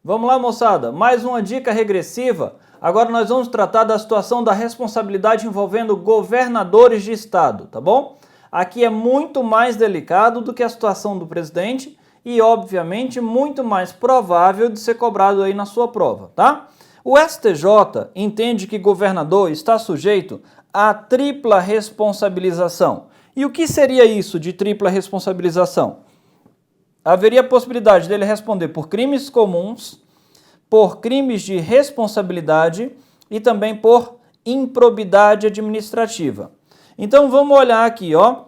Vamos lá, moçada, mais uma dica regressiva. Agora nós vamos tratar da situação da responsabilidade envolvendo governadores de estado, tá bom? Aqui é muito mais delicado do que a situação do presidente e, obviamente, muito mais provável de ser cobrado aí na sua prova, tá? O STJ entende que governador está sujeito à tripla responsabilização. E o que seria isso de tripla responsabilização? Haveria a possibilidade dele responder por crimes comuns, por crimes de responsabilidade e também por improbidade administrativa. Então vamos olhar aqui, ó.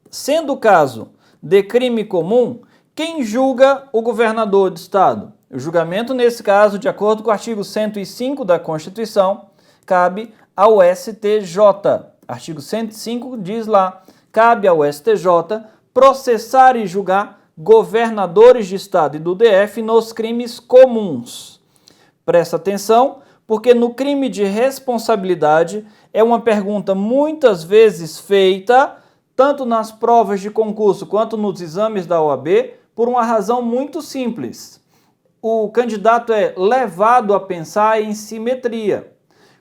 Sendo o caso de crime comum, quem julga o governador de estado? O julgamento, nesse caso, de acordo com o artigo 105 da Constituição, cabe ao STJ. Artigo 105 diz lá, cabe ao STJ processar e julgar governadores de estado e do DF nos crimes comuns. Presta atenção, porque no crime de responsabilidade é uma pergunta muitas vezes feita, tanto nas provas de concurso quanto nos exames da OAB, por uma razão muito simples. O candidato é levado a pensar em simetria.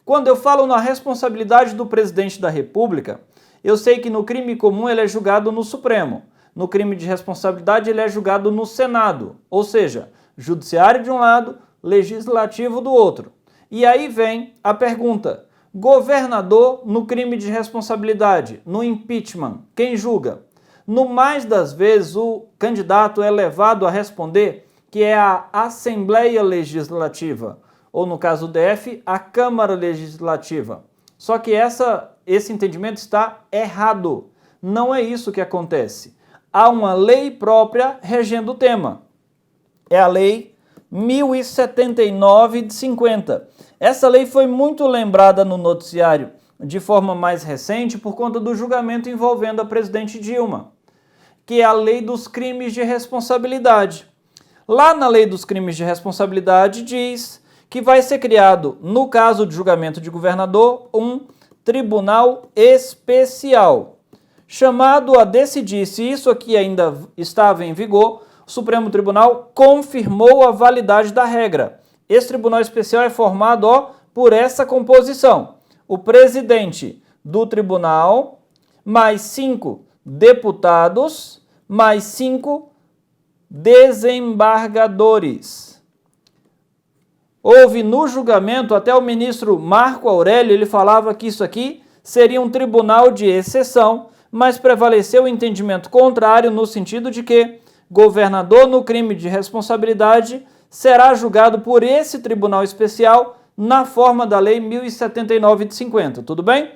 Quando eu falo na responsabilidade do presidente da República, eu sei que no crime comum ele é julgado no Supremo. No crime de responsabilidade ele é julgado no Senado, ou seja, judiciário de um lado, legislativo do outro. E aí vem a pergunta, governador no crime de responsabilidade, no impeachment, quem julga? No mais das vezes o candidato é levado a responder que é a Assembleia Legislativa, ou no caso do DF, a Câmara Legislativa. Só que esse entendimento está errado. Não é isso que acontece. Há uma lei própria regendo o tema. É a Lei 1079 de 50. Essa lei foi muito lembrada no noticiário de forma mais recente por conta do julgamento envolvendo a presidente Dilma, que é a Lei dos Crimes de Responsabilidade. Lá na Lei dos Crimes de Responsabilidade diz que vai ser criado, no caso de julgamento de governador, um tribunal especial, chamado a decidir se isso aqui ainda estava em vigor. O Supremo Tribunal confirmou a validade da regra. Esse tribunal especial é formado por essa composição. O presidente do tribunal, mais 5 deputados, mais 5 desembargadores. Houve no julgamento, até o ministro Marco Aurélio, ele falava que isso aqui seria um tribunal de exceção, mas prevaleceu o entendimento contrário no sentido de que governador no crime de responsabilidade será julgado por esse tribunal especial na forma da Lei 1079 de 50, tudo bem?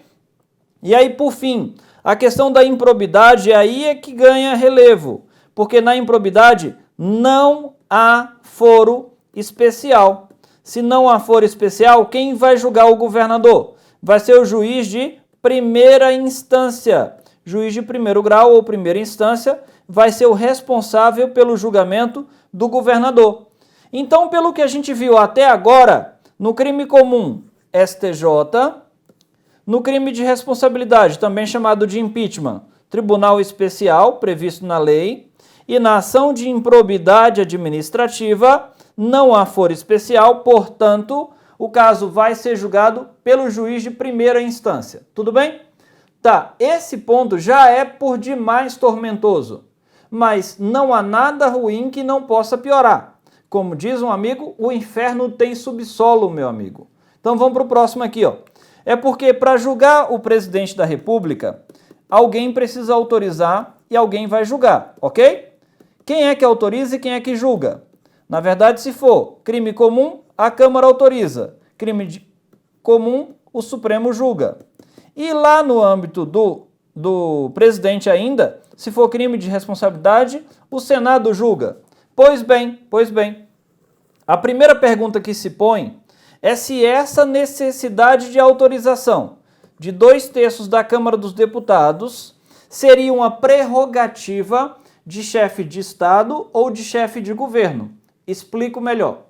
E aí, por fim, a questão da improbidade aí é que ganha relevo, porque na improbidade não há foro especial. Se não há foro especial, quem vai julgar o governador? Vai ser o juiz de primeira instância. Juiz de primeiro grau ou primeira instância vai ser o responsável pelo julgamento do governador. Então, pelo que a gente viu até agora, no crime comum, STJ, no crime de responsabilidade, também chamado de impeachment, tribunal especial, previsto na lei, e na ação de improbidade administrativa, não há foro especial, portanto, o caso vai ser julgado pelo juiz de primeira instância. Tudo bem? Tá, esse ponto já é por demais tormentoso, mas não há nada ruim que não possa piorar. Como diz um amigo, o inferno tem subsolo, meu amigo. Então vamos para o próximo aqui, ó. É porque para julgar o presidente da República, alguém precisa autorizar e alguém vai julgar, ok? Quem é que autoriza e quem é que julga? Na verdade, se for crime comum, a Câmara autoriza. Crime comum, o Supremo julga. E lá no âmbito do presidente ainda, se for crime de responsabilidade, o Senado julga. Pois bem, a primeira pergunta que se põe é se essa necessidade de autorização de 2/3 da Câmara dos Deputados seria uma prerrogativa de chefe de Estado ou de chefe de governo. Explico melhor.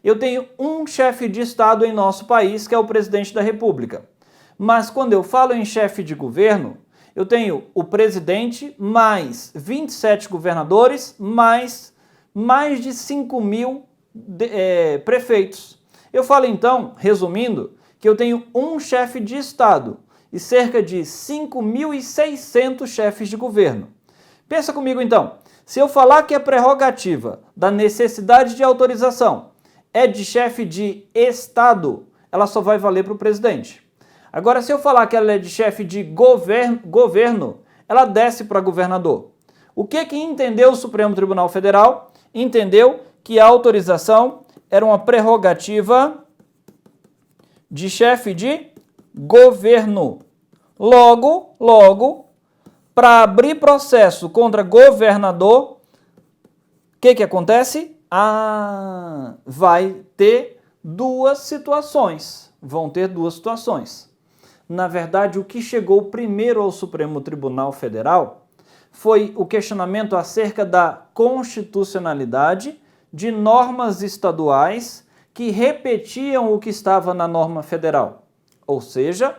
eu tenho um chefe de Estado em nosso país, que é o presidente da República. Mas quando eu falo em chefe de governo, eu tenho o presidente mais 27 governadores, mais de 5.000 prefeitos. Eu falo então, resumindo, que eu tenho um chefe de Estado e cerca de 5.600 chefes de governo. Pensa comigo então, se eu falar que a prerrogativa da necessidade de autorização é de chefe de Estado, ela só vai valer para o presidente. Agora, se eu falar que ela é de chefe de governo, ela desce para governador. O que entendeu o Supremo Tribunal Federal? Entendeu que a autorização era uma prerrogativa de chefe de governo. Logo, para abrir processo contra governador, o que acontece? Vai ter duas situações. Vão ter duas situações. Na verdade, o que chegou primeiro ao Supremo Tribunal Federal foi o questionamento acerca da constitucionalidade de normas estaduais que repetiam o que estava na norma federal. Ou seja,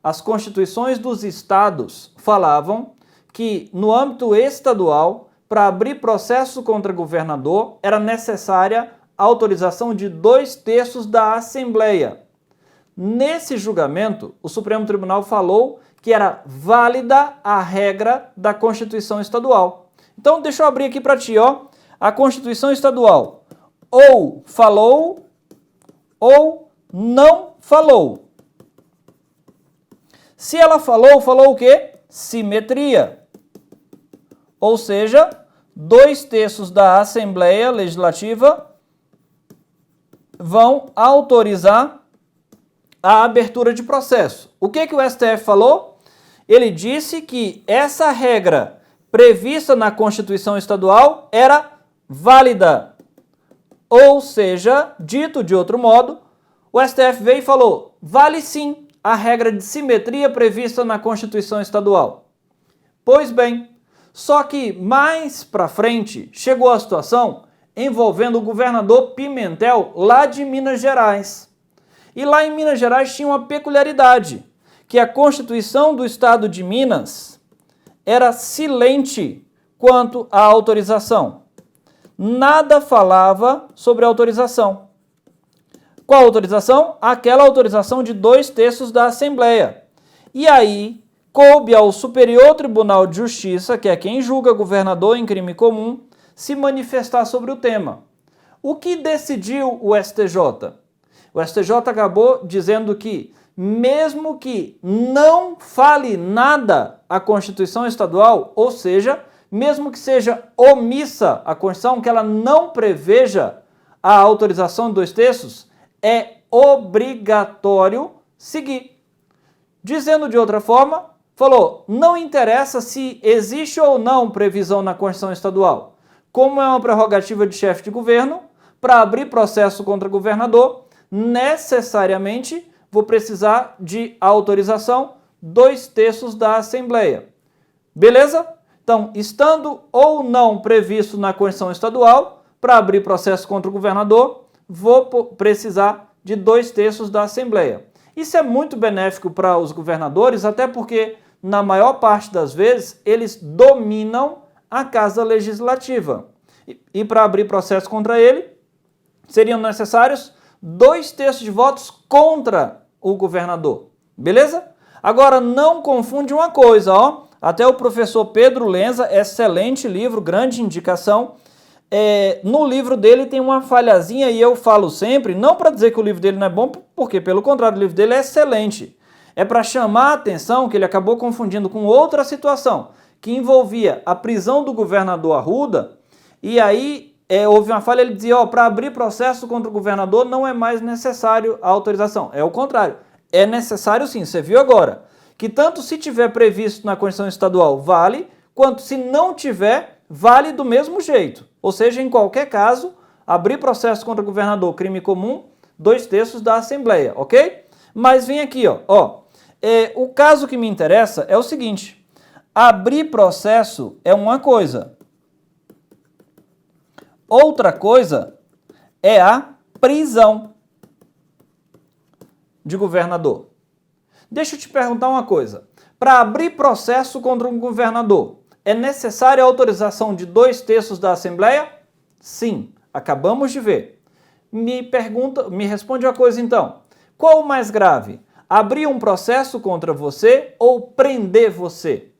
as constituições dos estados falavam que no âmbito estadual, para abrir processo contra governador, era necessária a autorização de 2/3 da Assembleia. Nesse julgamento, o Supremo Tribunal falou que era válida a regra da Constituição Estadual. Então, deixa eu abrir aqui para ti, ó. A Constituição Estadual ou falou ou não falou. Se ela falou o quê? Simetria. Ou seja, 2/3 da Assembleia Legislativa vão autorizar a abertura de processo. O que o STF falou? Ele disse que essa regra prevista na Constituição Estadual era válida. Ou seja, dito de outro modo, o STF veio e falou, vale sim a regra de simetria prevista na Constituição Estadual. Pois bem, só que mais para frente chegou a situação envolvendo o governador Pimentel lá de Minas Gerais. E lá em Minas Gerais tinha uma peculiaridade, que a Constituição do Estado de Minas era silente quanto à autorização. Nada falava sobre a autorização. Qual autorização? Aquela autorização de 2/3 da Assembleia. E aí, coube ao Superior Tribunal de Justiça, que é quem julga governador em crime comum, se manifestar sobre o tema. O que decidiu o STJ? O STJ acabou dizendo que, mesmo que não fale nada a Constituição Estadual, ou seja, mesmo que seja omissa a Constituição, que ela não preveja a autorização de 2/3, é obrigatório seguir. Dizendo de outra forma, falou, não interessa se existe ou não previsão na Constituição Estadual. Como é uma prerrogativa de chefe de governo, para abrir processo contra governador, necessariamente vou precisar de autorização 2/3 da Assembleia. Beleza? Então, estando ou não previsto na Constituição Estadual, para abrir processo contra o governador, vou precisar de 2/3 da Assembleia. Isso é muito benéfico para os governadores, até porque, na maior parte das vezes, eles dominam a Casa Legislativa. E para abrir processo contra ele, seriam necessários 2/3 de votos contra o governador. Beleza? Agora, não confunde uma coisa, ó. Até o professor Pedro Lenza, excelente livro, grande indicação. No livro dele tem uma falhazinha e eu falo sempre, não para dizer que o livro dele não é bom, porque pelo contrário, o livro dele é excelente. É para chamar a atenção que ele acabou confundindo com outra situação, que envolvia a prisão do governador Arruda, e aí houve uma falha, ele dizia, para abrir processo contra o governador não é mais necessário a autorização. É o contrário, é necessário sim, você viu agora, que tanto se tiver previsto na Constituição Estadual vale, quanto se não tiver, vale do mesmo jeito. Ou seja, em qualquer caso, abrir processo contra o governador, crime comum, 2/3 da Assembleia, ok? Mas vem aqui, ó. O caso que me interessa é o seguinte, abrir processo é uma coisa, outra coisa é a prisão de governador. Deixa eu te perguntar uma coisa. Para abrir processo contra um governador, é necessária a autorização de 2/3 da Assembleia? Sim, acabamos de ver. Me responde uma coisa então. Qual o mais grave? Abrir um processo contra você ou prender você?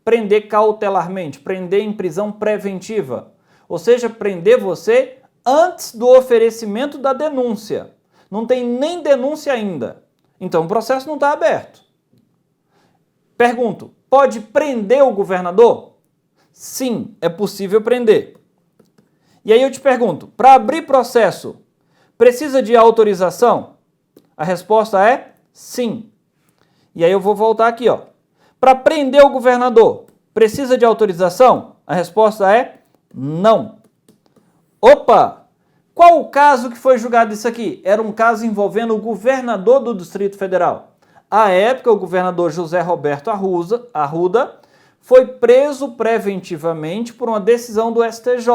Prender cautelarmente, prender em prisão preventiva. Ou seja, prender você antes do oferecimento da denúncia. Não tem nem denúncia ainda. Então o processo não está aberto. Pergunto, pode prender o governador? Sim, é possível prender. E aí eu te pergunto, para abrir processo, precisa de autorização? A resposta é sim. E aí eu vou voltar aqui, ó. Para prender o governador, precisa de autorização? A resposta é não. Opa! Qual o caso que foi julgado isso aqui? Era um caso envolvendo o governador do Distrito Federal. À época, o governador José Roberto Arruda foi preso preventivamente por uma decisão do STJ.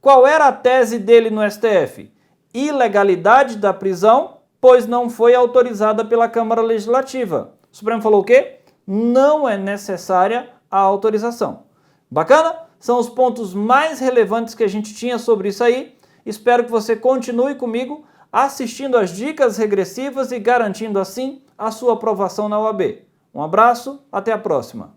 Qual era a tese dele no STF? Ilegalidade da prisão, pois não foi autorizada pela Câmara Legislativa. O Supremo falou o quê? Não é necessária a autorização. Bacana? São os pontos mais relevantes que a gente tinha sobre isso aí. Espero que você continue comigo assistindo às dicas regressivas e garantindo assim a sua aprovação na OAB. Um abraço, até a próxima.